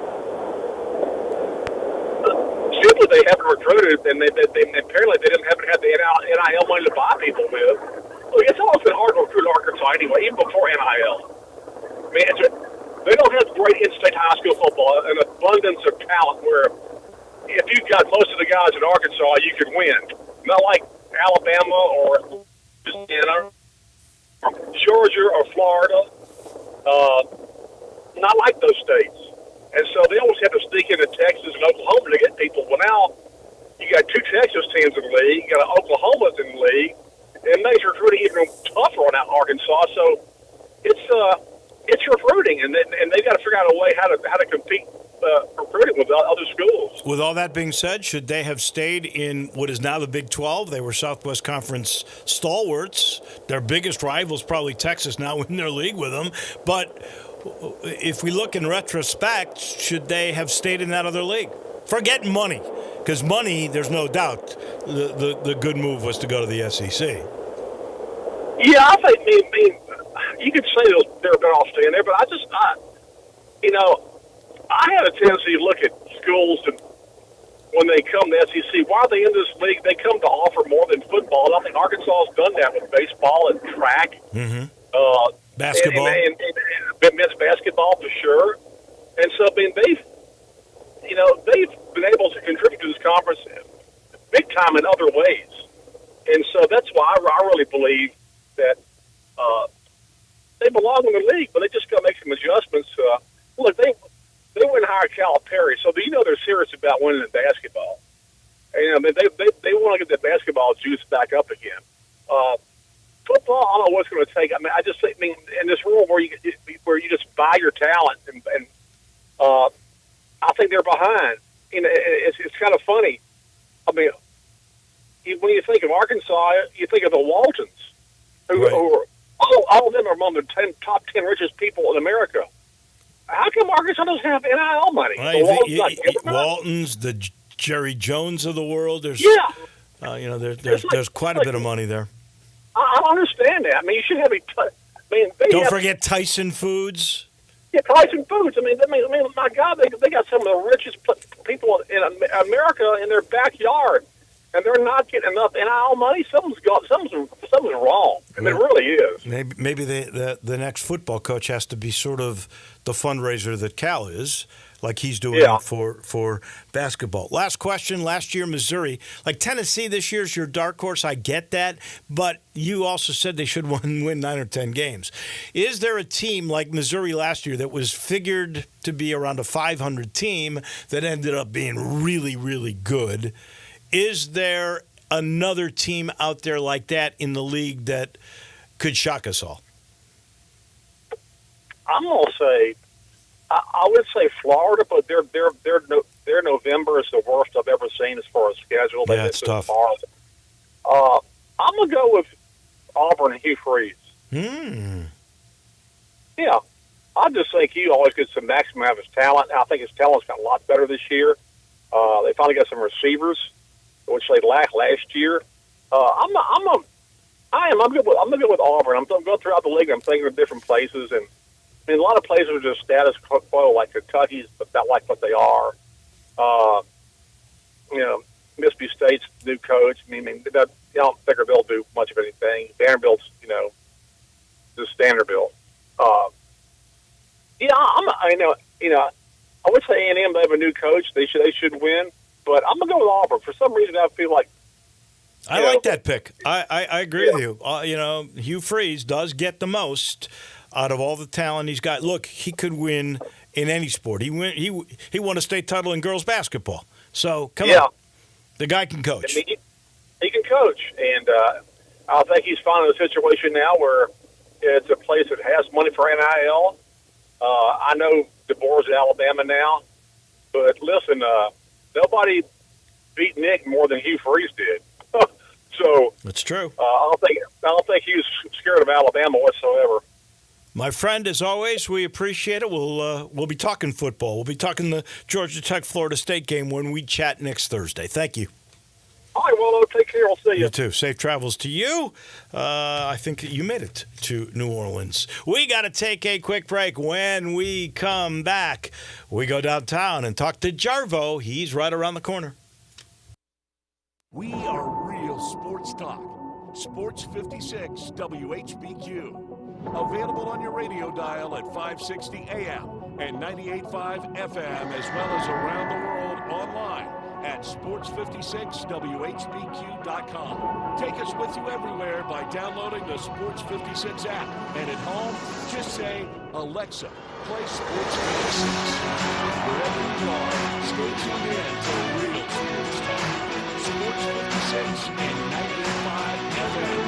Simply, they haven't recruited, and they apparently they haven't had the NIL money to buy people with. Look, it's always been hard to recruit Arkansas anyway, even before NIL. I mean, they don't have great in-state high school football, an abundance of talent where if you've got most of the guys in Arkansas, you could win. Not like Alabama or Georgia or Florida. Not like those states. And so they always have to sneak into Texas and Oklahoma to get people. Well, now you got 2 Texas teams in the league, you got Oklahoma's in the league, and makes recruiting even tougher on Arkansas. So it's recruiting, and they got to figure out a way how to compete recruiting with other schools. With all that being said, should they have stayed in what is now the Big 12? They were Southwest Conference stalwarts. Their biggest rivals, probably Texas, now in their league with them. But if we look in retrospect, should they have stayed in that other league? Forget money, because money, there's no doubt, the good move was to go to the SEC. Yeah, I think you could say they're better off staying there, but I had a tendency to look at schools and when they come to SEC, why are they in this league? They come to offer more than football. And I think Arkansas has done that with baseball and track. Mm-hmm. Basketball. And men's basketball for sure. And so, I mean, they've been able to contribute to this conference big time in other ways. And so that's why I really believe that they belong in the league, but they just got to make some adjustments. Look, they went and hired Calipari, so they're serious about winning in basketball. And they want to get the basketball juice back up again. Football, I don't know what's going to take. I mean, I just think, in this world where you just buy your talent, and I think they're behind. It's kind of funny. I mean, when you think of Arkansas, you think of the Waltons, who are all of them are among the top 10 richest people in America. How come Arkansas doesn't have NIL money? Waltons, the Jerry Jones of the world. There's there's quite a bit of money there. I don't understand that. I mean, you should have don't forget Tyson Foods. Yeah, Tyson Foods. I mean, my God, they got some of the richest people in America in their backyard, and they're not getting enough NIL money. Something's wrong, and it really is. Maybe the next football coach has to be sort of the fundraiser that Cal is, like he's doing for basketball. Last question. Last year, Missouri, like Tennessee this year's your dark horse. I get that, but you also said they should win 9 or 10 games. Is there a team like Missouri last year that was figured to be around a 500 team that ended up being really, really good? Is there another team out there like that in the league that could shock us all? I'm going to say I would say Florida, but their November is the worst I've ever seen as far as schedule. Yeah, it's tough. I'm gonna go with Auburn and Hugh Freeze. Yeah, I just think he always gets the maximum out of his talent. I think his talent's got a lot better this year. They finally got some receivers, which they lacked last year. I'm good with Auburn. I'm going throughout the league. I'm thinking of different places, and I mean, a lot of places are just status quo, like Kentucky's, but not like what they are. Mississippi State's new coach. I mean, I don't think they'll do much of anything. Vanderbilt's, just Vanderbilt. I would say A&M. They have a new coach. They should win, but I'm gonna go with Auburn. For some reason, I feel like I like that pick. I agree with you. Hugh Freeze does get the most out of all the talent he's got. Look, he could win in any sport. He won a state title in girls basketball. So come on, the guy can coach. He can coach, and I think he's finding a situation now where it's a place that has money for NIL. I know DeBoer's at Alabama now, but listen, nobody beat Nick more than Hugh Freeze did. So that's true. I don't think he was scared of Alabama whatsoever. My friend, as always, we appreciate it. We'll be talking football. We'll be talking the Georgia Tech Florida State game when we chat next Thursday. Thank you. All right, Wolo, take care. I'll see you. You too. Safe travels to you. I think you made it to New Orleans. We got to take a quick break. When we come back, we go downtown and talk to Jarvo. He's right around the corner. We are real sports talk. Sports 56 WHBQ. Available on your radio dial at 560 AM and 98.5 FM, as well as around the world online at sports56whbq.com. Take us with you everywhere by downloading the Sports 56 app. And at home, just say, Alexa, play Sports 56. Wherever you are, stay tuned in to real sports talk. Sports 56 and 98.5 FM.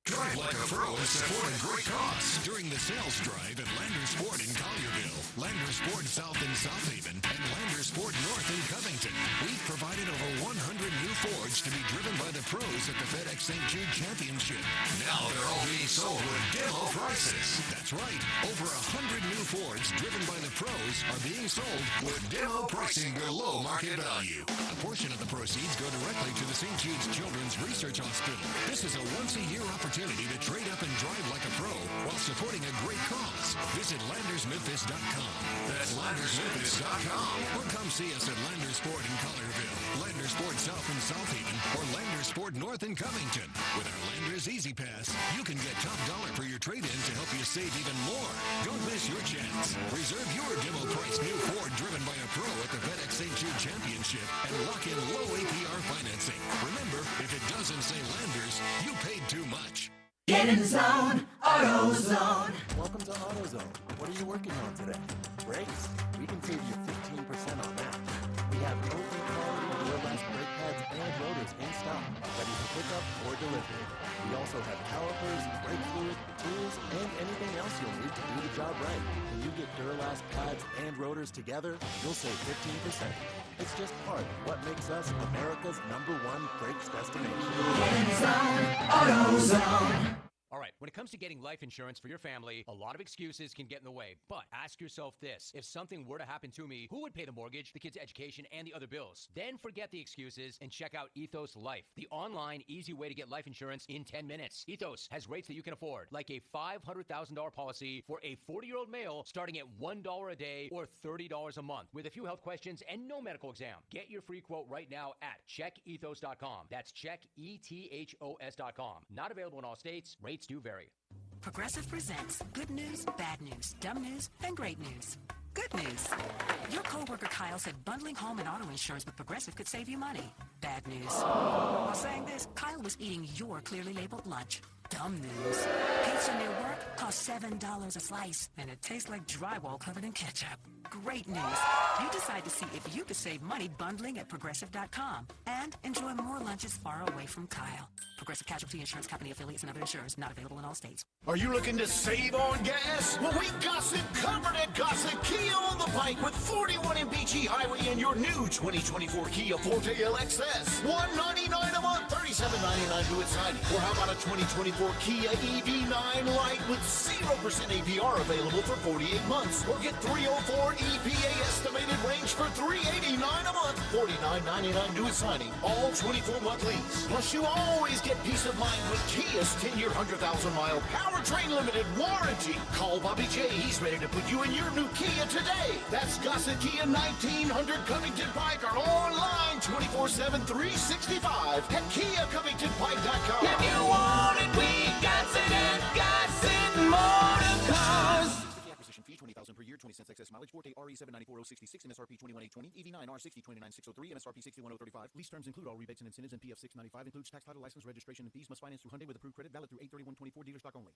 Drive like a pro and support a great cause during the sales drive at Landers Ford in Collierville, Landers Ford South in South Haven, and Landers Ford North in Covington. We've provided over 100 new Fords to be driven by the pros at the FedEx St. Jude Championship. Now they're all being sold with demo prices. That's right. Over 100 new Fords driven by the pros are being sold with demo pricing below market value. A portion of the proceeds go directly to the St. Jude's Children's Research Hospital. This is a once-a-year opportunity to trade up and drive like a pro while supporting a great cause. Visit LandersMemphis.com. That's LandersMemphis.com. Or come see us at Landers Ford in Collierville, Landers Ford South in South Haven, or Landers Ford North in Covington. With our Landers Easy Pass, you can get top dollar for your trade-in to help you save even more. Don't miss your chance. Reserve your demo price new Ford driven by a pro at the FedEx St. Jude Championship and lock in low APR financing. Remember, if it doesn't say Landers, you paid too much. Get in the zone, AutoZone. Welcome to AutoZone. What are you working on today? Brakes? We can save you 15% on that. We have open quality Duralast brake pads and rotors in stock, ready for pickup or delivery. We also have calipers, brake fluid, tools, and anything else you'll need to do the job right. When you get Duralast pads and rotors together, you'll save 15%. It's just part of what makes us America's #1 brakes destination. Get in the zone, AutoZone. All right, when it comes to getting life insurance for your family, a lot of excuses can get in the way. But ask yourself this: if something were to happen to me, who would pay the mortgage, the kids' education, and the other bills? Then forget the excuses and check out Ethos Life, the online, easy way to get life insurance in 10 minutes. Ethos has rates that you can afford, like a $500,000 policy for a 40-year-old male starting at $1 a day or $30 a month, with a few health questions and no medical exam. Get your free quote right now at checkethos.com. That's checkethos.com. Not available in all states. Rates do vary. Progressive presents good news, bad news, dumb news, and great news. Good news. Your coworker Kyle said bundling home and auto insurance with Progressive could save you money. Bad news. While saying this, Kyle was eating your clearly labeled lunch. Dumb news. Pizza near work costs $7 a slice, and it tastes like drywall covered in ketchup. great news. You decide to see if you could save money bundling at Progressive.com and enjoy more lunches far away from Kyle. Progressive Casualty Insurance Company affiliates and other insurers not available in all states. Are you looking to save on gas? Well, we got it covered at Gossett Kia on the Pike with 41 in Beachy Highway and your new 2024 Kia Forte LXS. $199 a month, $37.99 to its signing. Or how about a 2024 Kia EV9 Lite with 0% APR available for 48 months? Or get 304 EPA estimated range for $389 a month, $49.99 to its signing. All 24-month lease. Plus, you always get peace of mind with Kia's 10-year, 100,000-mile powertrain limited warranty. Call Bobby J. He's ready to put you in your new Kia today. That's Gossett Kia 1900 Covington Pike or online 24/7, 365 at KiaCovingtonPike.com. If you want it, we got it at Gossett Motor Cars. Acquisition fee $20,000 per year, 20 cents excess mileage. Forte RE 794-066, MSRP 21,820, EV9 R60 29,603, MSRP 61,035. Lease terms include all rebates and incentives, and PF 695 includes tax, title, license, registration, and fees. Must finance through Hyundai with approved credit, valid through 8/31/24. Dealer stock only.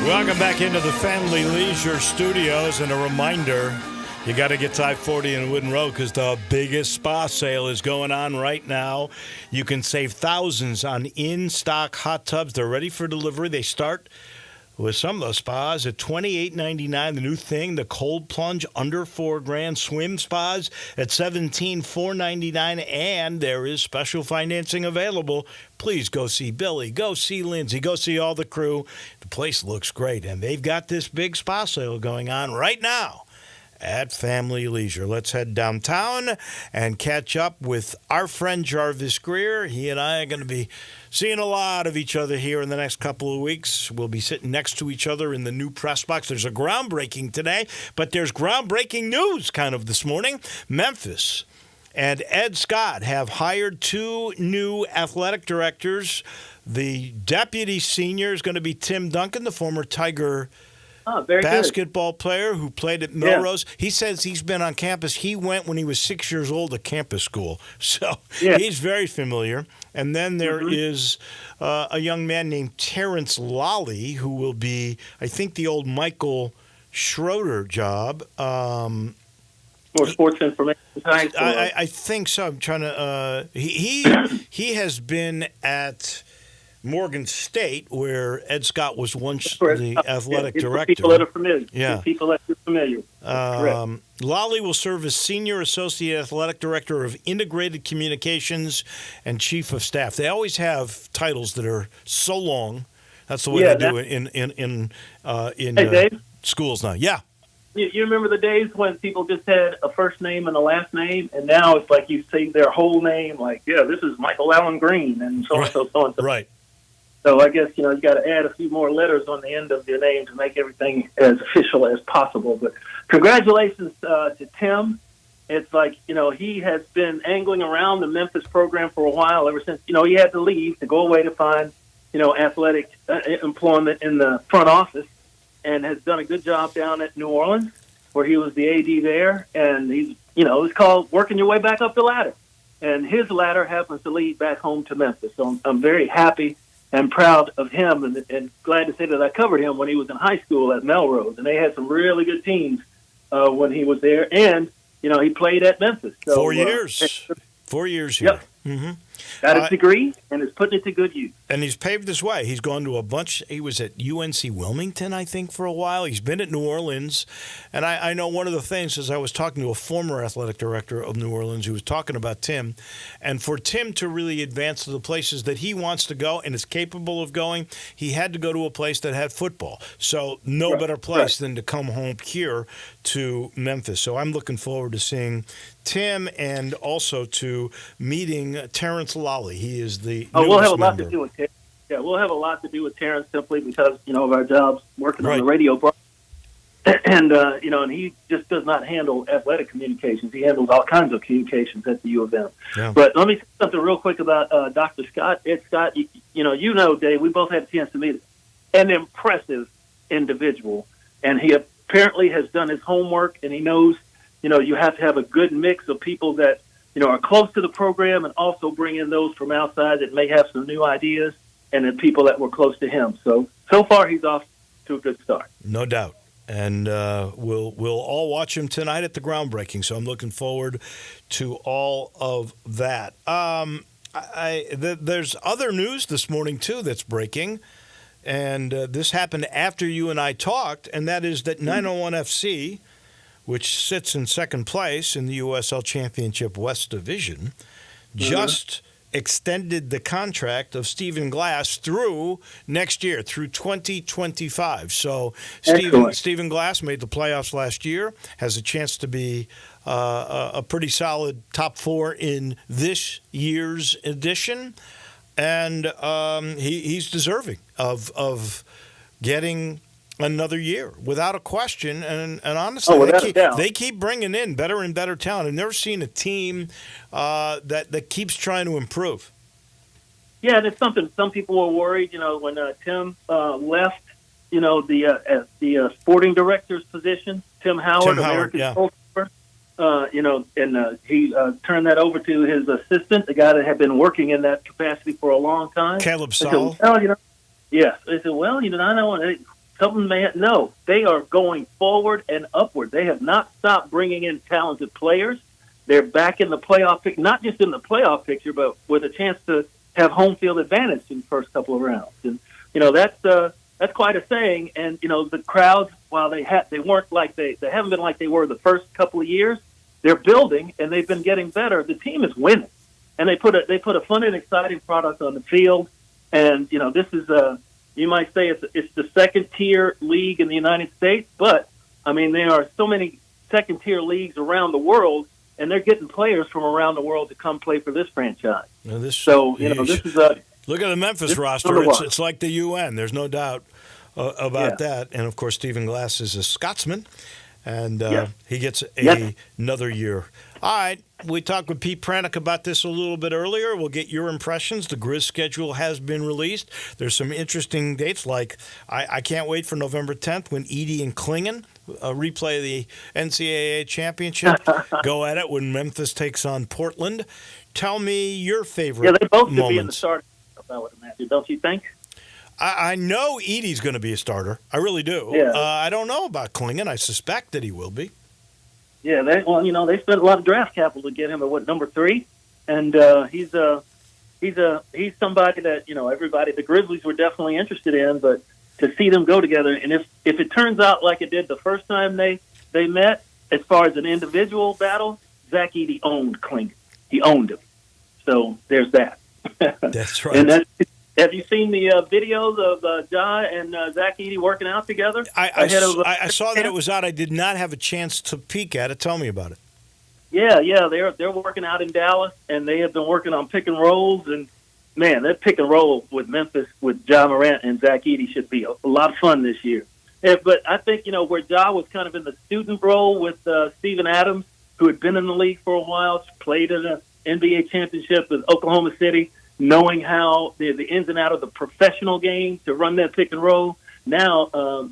Welcome back into the Family Leisure Studios, and a reminder, you got to get to I-40 in Wooden Road because the biggest spa sale is going on right now. You can save thousands on in-stock hot tubs. They're ready for delivery. They start with some of those spas at $28.99. The new thing, the cold plunge under $4,000. Swim spas at $17,499, and there is special financing available. Please go see Billy, go see Lindsay, go see all the crew. The place looks great, and they've got this big spa sale going on right now at Family Leisure. Let's head downtown and catch up with our friend Jarvis Greer. He and I are going to be seeing a lot of each other here in the next couple of weeks. We'll be sitting next to each other in the new press box. There's a groundbreaking today, but there's groundbreaking news kind of this morning. Memphis and Ed Scott have hired 2 new athletic directors. The deputy senior is going to be Tim Duncan, the former Tiger basketball player who played at Melrose. Yeah. He says he's been on campus. He went when he was 6 years old to campus school. So he's very familiar. And then there is a young man named Terrence Lolly who will be, I think, the old Michael Schroeder job. More sports information. I think so. I'm trying to he has been at Morgan State, where Ed Scott was once the athletic director. People that are familiar. Yeah. People that are familiar. Lolly will serve as Senior Associate Athletic Director of Integrated Communications and Chief of Staff. They always have titles that are so long. That's the way they do it in schools now. Yeah. You remember the days when people just had a first name and a last name, and now it's like you say their whole name, like, this is Michael Allen Green, and so-and-so, so-and-so. Right. So I guess, you got to add a few more letters on the end of your name to make everything as official as possible. But congratulations to Tim. It's like, he has been angling around the Memphis program for a while, ever since, he had to leave to go away to find, athletic employment in the front office, and has done a good job down at New Orleans, where he was the AD there. And he's, it's called working your way back up the ladder. And his ladder happens to lead back home to Memphis. So I'm very happy and proud of him, and glad to say that I covered him when he was in high school at Melrose. And they had some really good teams when he was there. And, he played at Memphis. So, 4 years. 4 years here. Yep. Mm-hmm. Got his degree and is putting it to good use. And he's paved his way. He's gone to a bunch. He was at UNC Wilmington, I think, for a while. He's been at New Orleans. And I know one of the things is I was talking to a former athletic director of New Orleans who was talking about Tim. And for Tim to really advance to the places that he wants to go and is capable of going, he had to go to a place that had football. So no better place than to come home here to Memphis. So I'm looking forward to seeing Tim and also to meeting Terrence Lolly. He is the we'll have a lot to do with Terrence. Yeah, we'll have a lot to do with Terrence simply because, of our jobs working on the radio. And, and he just does not handle athletic communications. He handles all kinds of communications at the U of M. Yeah. But let me say something real quick about Dr. Scott. Ed Scott, Dave, we both had a chance to meet him. An impressive individual. And he apparently has done his homework, and he knows, you have to have a good mix of people that, are close to the program and also bring in those from outside that may have some new ideas and then people that were close to him. So far he's off to a good start. No doubt. And we'll all watch him tonight at the groundbreaking. So I'm looking forward to all of that. There's other news this morning, too, that's breaking. And this happened after you and I talked, and that is that 901 FC, which sits in second place in the USL Championship West Division, just extended the contract of Stephen Glass through next year, through 2025. So Stephen Glass made the playoffs last year, has a chance to be a pretty solid top four in this year's edition, and he's deserving of getting another year, without a question. And honestly, they keep bringing in better and better talent. I've never seen a team that keeps trying to improve. Yeah, and it's something. Some people were worried, when Tim left, the sporting director's position, Tim Howard, American goalkeeper. He turned that over to his assistant, the guy that had been working in that capacity for a long time. Caleb Sowell. Yes. They said, I know something no, they are going forward and upward. They have not stopped bringing in talented players. They're back in the playoff picture, not just in the playoff picture, but with a chance to have home field advantage in the first couple of rounds. And, that's quite a saying. And, the crowds, while they weren't like they haven't been like they were the first couple of years, they're building and they've been getting better. The team is winning, and they put a fun and exciting product on the field. And, this is you might say it's the second-tier league in the United States, but, there are so many second-tier leagues around the world, and they're getting players from around the world to come play for this franchise. Now this is a... Look at the Memphis roster. It's like the UN. There's no doubt about that. And, of course, Stephen Glass is a Scotsman, and he gets another year. All right, we talked with Pete Pranick about this a little bit earlier. We'll get your impressions. The Grizz schedule has been released. There's some interesting dates, like I can't wait for November 10th when Edie and Klingen replay the NCAA championship. Go at it when Memphis takes on Portland. Tell me your favorite moments. Yeah, they both could be in the starting, I would imagine, don't you think? I know Edie's going to be a starter. I really do. Yeah. I don't know about Klingen. I suspect that he will be. Yeah, they spent a lot of draft capital to get him at number 3, and he's somebody that everybody, the Grizzlies were definitely interested in, but to see them go together, and if it turns out like it did the first time they met, as far as an individual battle, Zach Edey owned Klingen. He owned him. So there's that. That's right. And have you seen the videos of Ja and Zach Edey working out together? I saw that it was out. I did not have a chance to peek at it. Tell me about it. Yeah, they're working out in Dallas, and they have been working on pick and rolls. And man, that pick and roll with Memphis with Ja Morant and Zach Edey should be a lot of fun this year. Yeah, but I think where Ja was kind of in the student role with Steven Adams, who had been in the league for a while, played in an NBA championship with Oklahoma City, knowing how the ins and outs of the professional game to run that pick and roll. Now,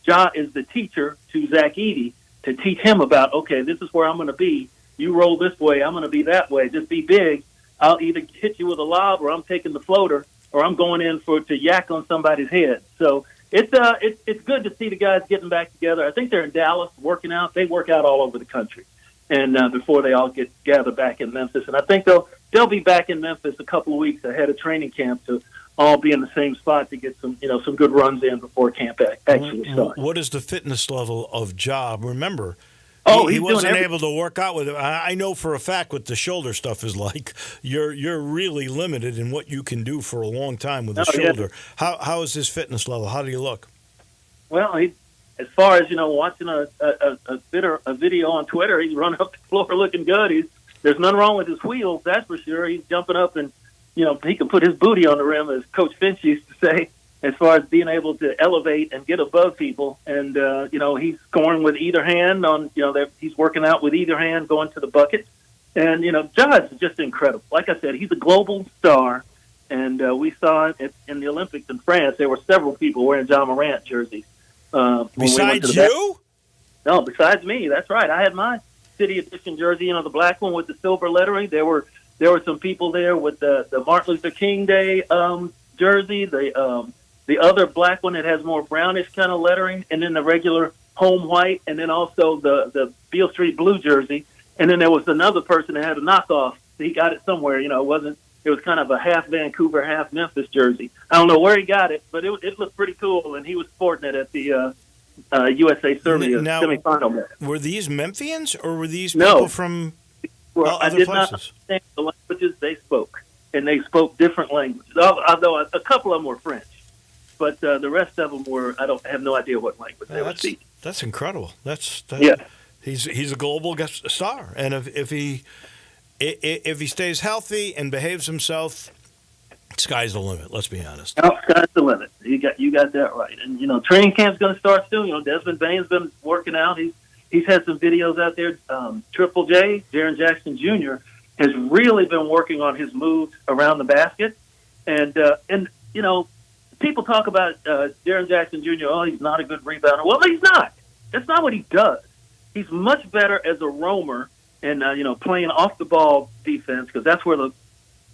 Ja is the teacher to Zach Edey to teach him about, okay, this is where I'm going to be. You roll this way, I'm going to be that way. Just be big. I'll either hit you with a lob, or I'm taking the floater, or I'm going in to yak on somebody's head. So it's good to see the guys getting back together. I think they're in Dallas working out. They work out all over the country, and before they all get gathered back in Memphis, and I think they'll be back in Memphis a couple of weeks ahead of training camp to all be in the same spot to get some good runs in before camp actually starts. What is the fitness level of Ja? Remember, he wasn't able to work out with it. I know for a fact what the shoulder stuff is like. You're really limited in what you can do for a long time with the shoulder. Yeah. How is his fitness level? How do you look? Well, as far as watching a video on Twitter, he's running up the floor looking good. There's nothing wrong with his wheels, that's for sure. He's jumping up and, he can put his booty on the rim, as Coach Finch used to say, as far as being able to elevate and get above people. And, he's scoring with either hand he's working out with either hand going to the bucket. And, Josh is just incredible. Like I said, he's a global star. And we saw it in the Olympics in France. There were several people wearing John Morant jerseys. Besides you? No, besides me. That's right. I had mine. City Edition jersey, the black one with the silver lettering. There were some people there with the Martin Luther King Day jersey, the other black one that has more brownish kind of lettering, and then the regular home white, and then also the Beale Street blue jersey. And then there was another person that had a knockoff. He got it somewhere. It was kind of a half Vancouver, half Memphis jersey. I don't know where he got it, but it looked pretty cool, and he was sporting it at the USA Serbia semifinal match. Were these Memphians or were these people from other I did places? not understand the languages they spoke, and they spoke different languages. Although a couple of them were French, but the rest of them were. I have no idea what language they were speaking. That's incredible. Yeah. He's a global guest star, and if he stays healthy and behaves himself, sky's the limit. Let's be honest. Oh, sky's the limit. You got that right. And training camp's going to start soon. Desmond Bain's been working out. He's had some videos out there. Triple J, Jaren Jackson Jr. has really been working on his moves around the basket, and people talk about Jaren Jackson Jr. Oh, he's not a good rebounder. Well, he's not. That's not what he does. He's much better as a roamer and playing off the ball defense, because that's where the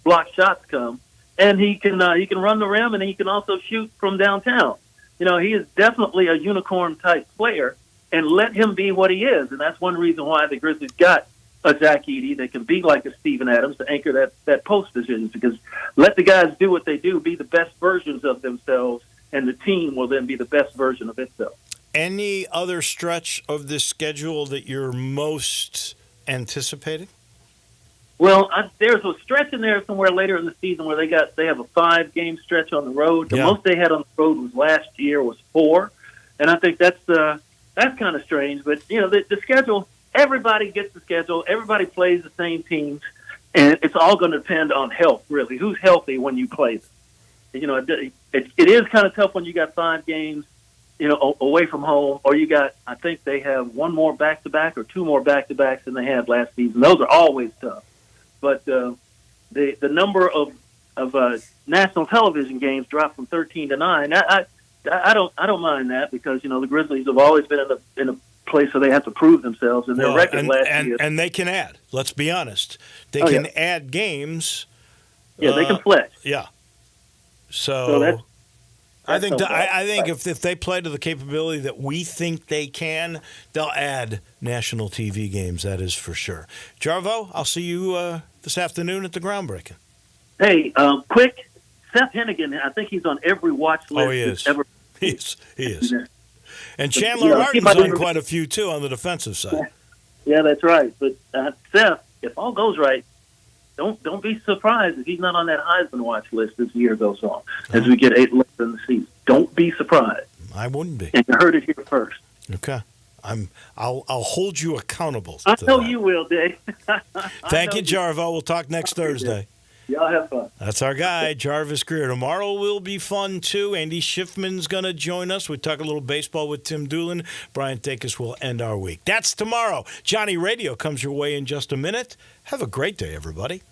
block shots come. And he can run the rim, and he can also shoot from downtown. He is definitely a unicorn type player, and let him be what he is. And that's one reason why the Grizzlies got a Zach Edey that can be like a Steven Adams to anchor that post position, because let the guys do what they do, be the best versions of themselves, and the team will then be the best version of itself. Any other stretch of this schedule that you're most anticipating? Well, there's a stretch in there somewhere later in the season where they have a 5-game stretch on the road. The most they had on the road was last year was 4, and I think that's kind of strange. But the schedule, everybody gets the schedule, everybody plays the same teams, and it's all going to depend on health. Really, who's healthy when you play them? It is kind of tough when you got 5 games. Away from home, or I think they have 1 more back-to-back or 2 more back-to-backs than they had last season. Those are always tough. But the number of national television games dropped from 13 to 9. I don't mind that, because the Grizzlies have always been in a place where they have to prove themselves, and their record last year. And they can add. Let's be honest, they can add games. Yeah, they can flex. Yeah. So that's I think if they play to the capability that we think they can, they'll add national TV games. That is for sure. Jarvo, I'll see you this afternoon at the groundbreaking. Hey, quick, Seth Hennigan. I think he's on every watch list. Oh, he is. He is. And But, Chandler Martin's on quite a few too on the defensive side. Yeah, that's right. But Seth, if all goes right, don't be surprised if he's not on that Heisman watch list as the year goes on, as we get 8 later in the season. Don't be surprised. I wouldn't be. And you heard it here first. Okay. I'll hold you accountable. I know you will, Dave. Thank you, Jarvo. We'll talk next Thursday. Y'all have fun. That's our guy, Jarvis Greer. Tomorrow will be fun, too. Andy Schiffman's going to join us. We talk a little baseball with Tim Doolin. Brian Dacus will end our week. That's tomorrow. Johnny Radio comes your way in just a minute. Have a great day, everybody.